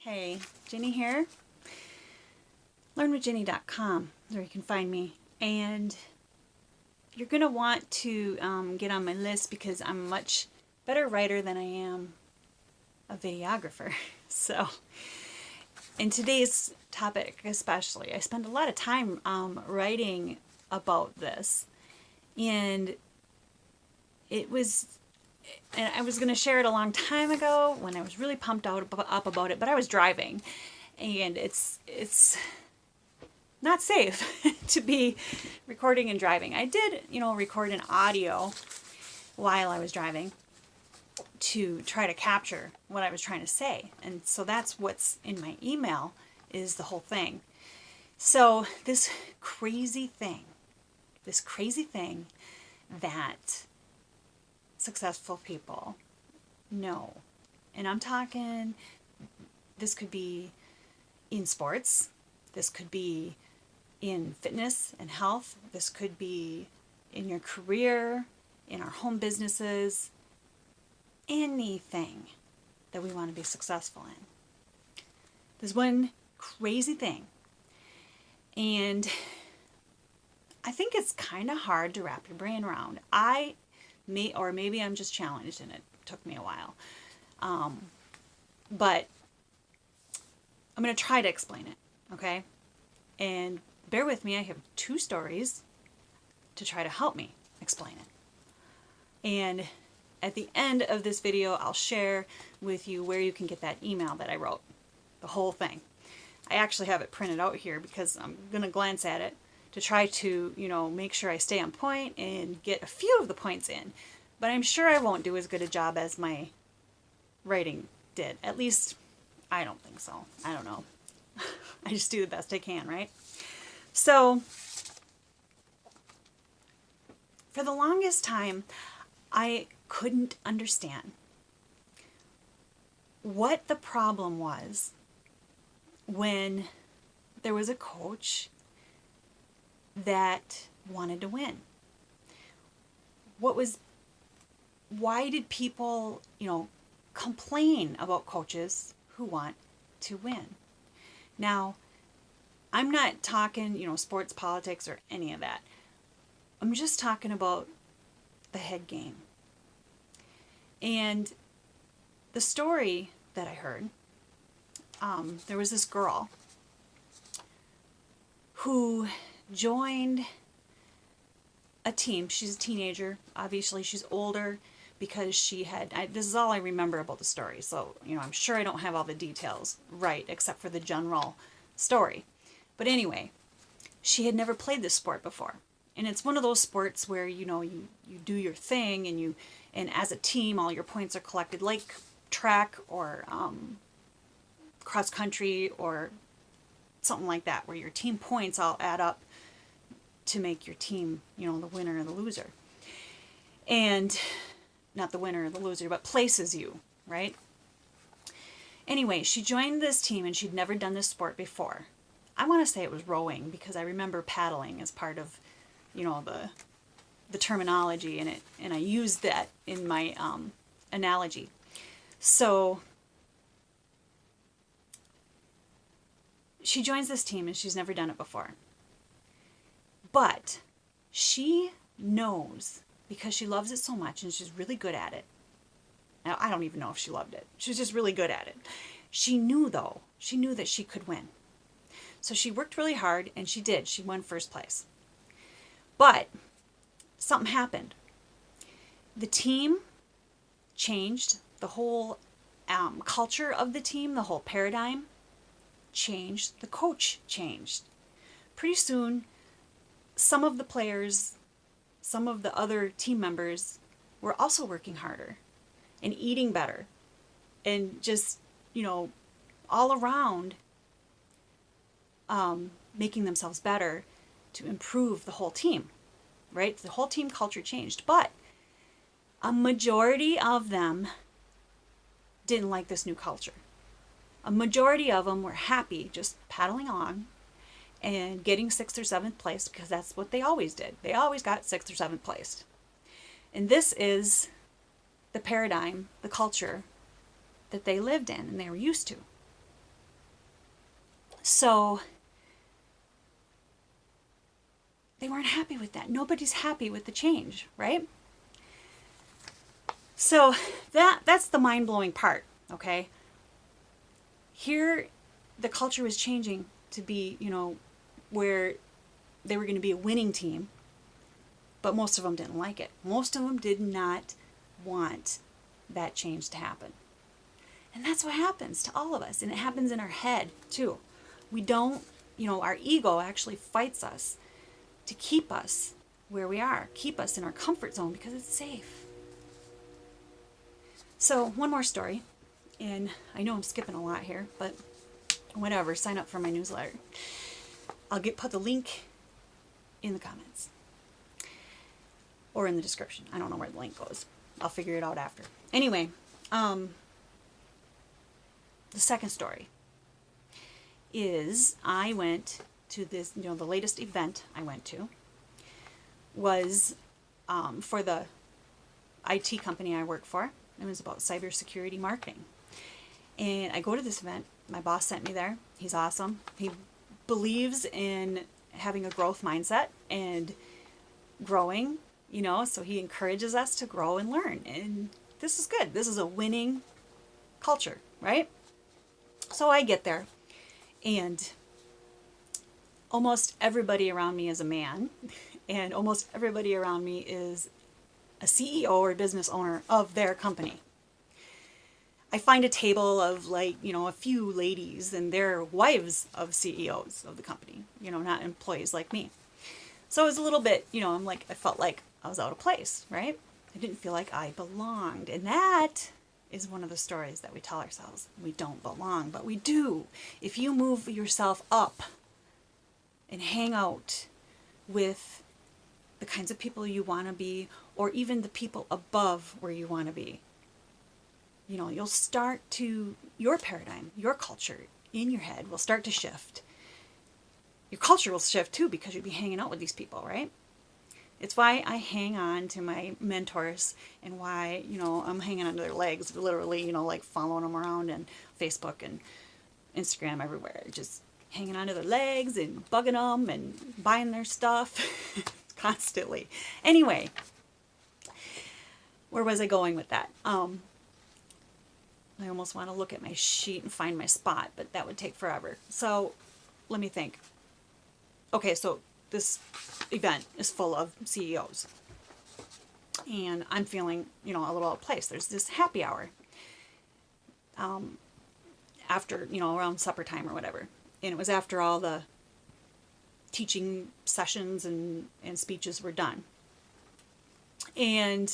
Hey, Jenny here. LearnWithJenny.com is where you can find me. And you're going to want to get on my list because I'm a much better writer than I am a videographer. So, in today's topic especially, I spend a lot of time writing about this. And it was and I was going to share it a long time ago when I was really pumped up about it, but I was driving, and it's not safe to be recording and driving. I did, record an audio while I was driving to try to capture what I was trying to say, and so that's what's in my email is the whole thing. So this crazy thing that successful people know. And I'm talking, this could be in sports, this could be in fitness and health, this could be in your career, in our home businesses, anything that we want to be successful in. There's one crazy thing, and I think it's kind of hard to wrap your brain around. Maybe I'm just challenged and it took me a while. But I'm going to try to explain it, okay? And bear with me, I have 2 stories to try to help me explain it. And at the end of this video, I'll share with you where you can get that email that I wrote, the whole thing. I actually have it printed out here because I'm going to glance at it to try to, make sure I stay on point and get a few of the points in. But I'm sure I won't do as good a job as my writing did. At least, I don't think so. I don't know. I just do the best I can, right? So, for the longest time, I couldn't understand what the problem was when there was a coach that wanted to win. Why did people, complain about coaches who want to win? Now, I'm not talking, sports, politics, or any of that. I'm just talking about the head game. And the story that I heard, there was this girl who joined a team. She's a teenager. Obviously, she's older because this is all I remember about the story. So, I'm sure I don't have all the details right, except for the general story. But anyway, she had never played this sport before. And it's one of those sports where, you do your thing and as a team, all your points are collected, like track or cross country or something like that, where your team points all add up to make your team, the winner or the loser. And not the winner or the loser, but places you, right? Anyway, she joined this team and she'd never done this sport before. I want to say it was rowing because I remember paddling as part of, the terminology in it, and I used that in my analogy. So she joins this team and she's never done it before. But she knows, because she loves it so much and she's really good at it. Now, I don't even know if she loved it. She was just really good at it. She knew that she could win. So she worked really hard, and she did. She won first place. But something happened. The team changed. The whole culture of the team, the whole paradigm changed. The coach changed. Pretty soon, some of the players, some of the other team members were also working harder and eating better and just, all around making themselves better to improve the whole team, right? The whole team culture changed, but a majority of them didn't like this new culture. A majority of them were happy just paddling along and getting 6th or 7th place because that's what they always did. They always got 6th or 7th place. And this is the paradigm, the culture that they lived in and they were used to. So they weren't happy with that. Nobody's happy with the change, right? So that's the mind-blowing part, okay? Here, the culture was changing to be, where they were going to be a winning team, but most of them didn't like it. Most of them did not want that change to happen. And that's what happens to all of us, and it happens in our head too. We don't, our ego actually fights us to keep us where we are, keep us in our comfort zone because it's safe. So one more story, and I know I'm skipping a lot here, but whatever, sign up for my newsletter. I'll put the link in the comments or in the description. I don't know where the link goes. I'll figure it out after. Anyway, the second story is I went to this, the latest event I went to was for the IT company I work for. It was about cybersecurity marketing. And I go to this event. My boss sent me there. He's awesome. He believes in having a growth mindset and growing, so he encourages us to grow and learn. And this is good. This is a winning culture, right? So I get there, and almost everybody around me is a man, and almost everybody around me is a CEO or business owner of their company. I find a table of a few ladies and they're wives of CEOs of the company, not employees like me. So it was a little bit, I felt like I was out of place, right? I didn't feel like I belonged. And that is one of the stories that we tell ourselves. We don't belong, but we do. If you move yourself up and hang out with the kinds of people you want to be, or even the people above where you want to be, you'll start to, your paradigm, your culture in your head will start to shift. Your culture will shift too because you'll be hanging out with these people, right? It's why I hang on to my mentors and why, I'm hanging onto their legs, literally, following them around and Facebook and Instagram everywhere. Just hanging onto their legs and bugging them and buying their stuff constantly. Anyway, where was I going with that? I almost want to look at my sheet and find my spot, but that would take forever. So let me think. Okay, so this event is full of CEOs. And I'm feeling, a little out of place. There's this happy hour after, around supper time or whatever. And it was after all the teaching sessions and speeches were done. And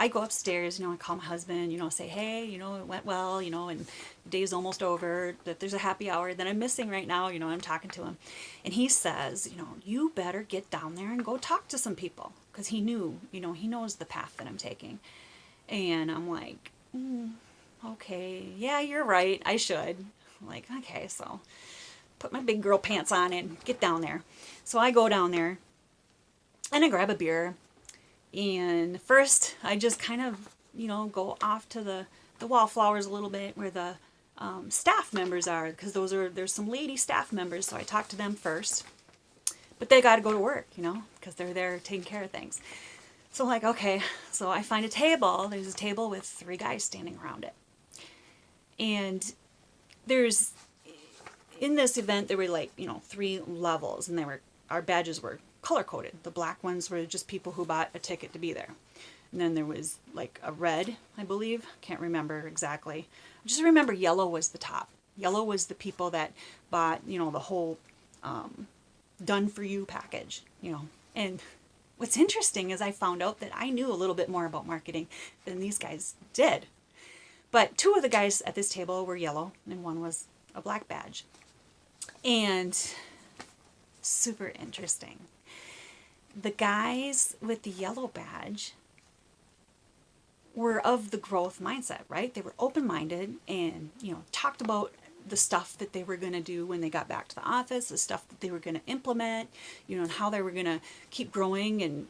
I go upstairs, I call my husband, say, hey, it went well, and the day's almost over, that there's a happy hour that I'm missing right now, I'm talking to him. And he says, you better get down there and go talk to some people. Because he knew, he knows the path that I'm taking. And I'm like, okay, yeah, you're right, I should. I'm like, okay, so put my big girl pants on and get down there. So I go down there and I grab a beer. And first, I just kind of, go off to the wallflowers a little bit where the staff members are, because there's some lady staff members, so I talk to them first. But they got to go to work, because they're there taking care of things. So I'm like, okay, so I find a table. There's a table with 3 guys standing around it. And in this event, there were 3 levels, and our badges were color-coded. The black ones were just people who bought a ticket to be there. And then there was a red, I believe. Can't remember exactly. I just remember yellow was the top. Yellow was the people that bought, the whole done-for-you package, And what's interesting is I found out that I knew a little bit more about marketing than these guys did. But 2 of the guys at this table were yellow, and 1 was a black badge. And super interesting. The guys with the yellow badge were of the growth mindset, right? They were open-minded and, talked about the stuff that they were going to do when they got back to the office, the stuff that they were going to implement, and how they were going to keep growing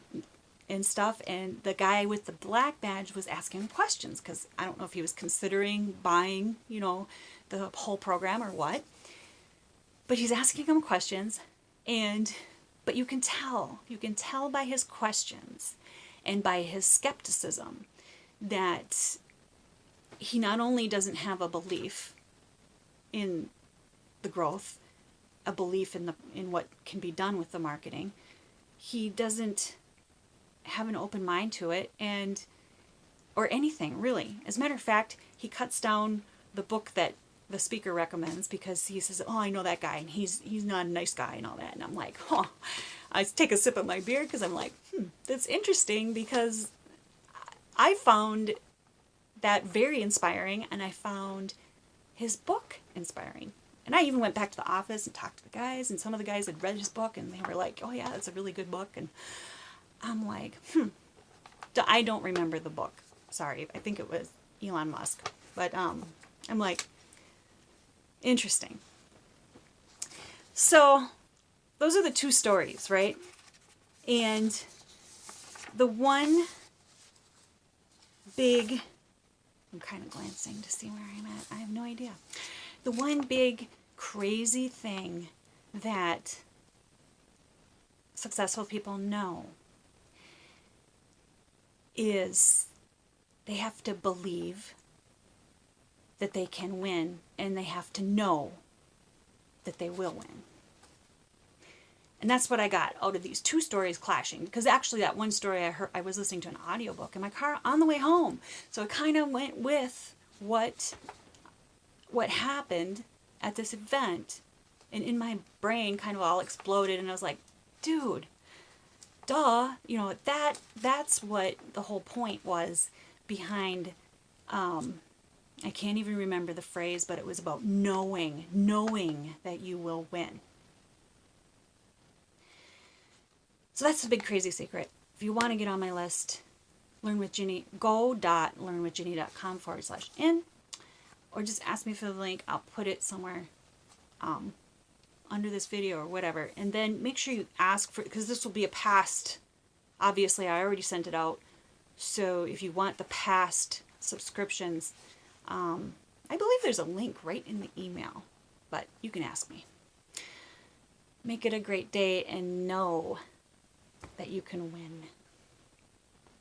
and stuff. And the guy with the black badge was asking questions because I don't know if he was considering buying, the whole program or what. But he's asking him questions, but you can tell by his questions and by his skepticism that he not only doesn't have a belief in the growth, a belief in what can be done with the marketing, he doesn't have an open mind to it, or anything really. As a matter of fact, he cuts down the book that the speaker recommends because he says, "Oh, I know that guy, and he's not a nice guy," and all that. And I'm like, "Huh." I take a sip of my beer because I'm like, that's interesting, because I found that very inspiring, and I found his book inspiring. And I even went back to the office and talked to the guys, and some of the guys had read his book, and they were like, "Oh yeah, that's a really good book." And I'm like, I don't remember the book. Sorry, I think it was Elon Musk. But I'm like, interesting. So those are the two stories, right? And the one big, I'm kind of glancing to see where I'm at. I have no idea. The one big crazy thing that successful people know is they have to believe that they can win, and they have to know that they will win. And that's what I got out of these two stories clashing. Because actually that one story I was listening to an audiobook in my car on the way home. So it kind of went with what happened at this event. And in my brain kind of all exploded, and I was like, dude, duh, that's what the whole point was behind, I can't even remember the phrase, but it was about knowing that you will win. So that's the big crazy secret. If you want to get on my list, Learn with Ginny, go.learnwithginny.com/in, or just ask me for the link. I'll put it somewhere under this video or whatever. And then make sure you ask for, because this will be a past, obviously I already sent it out. So if you want the past subscriptions, I believe there's a link right in the email, but you can ask me. Make it a great day, and know that you can win.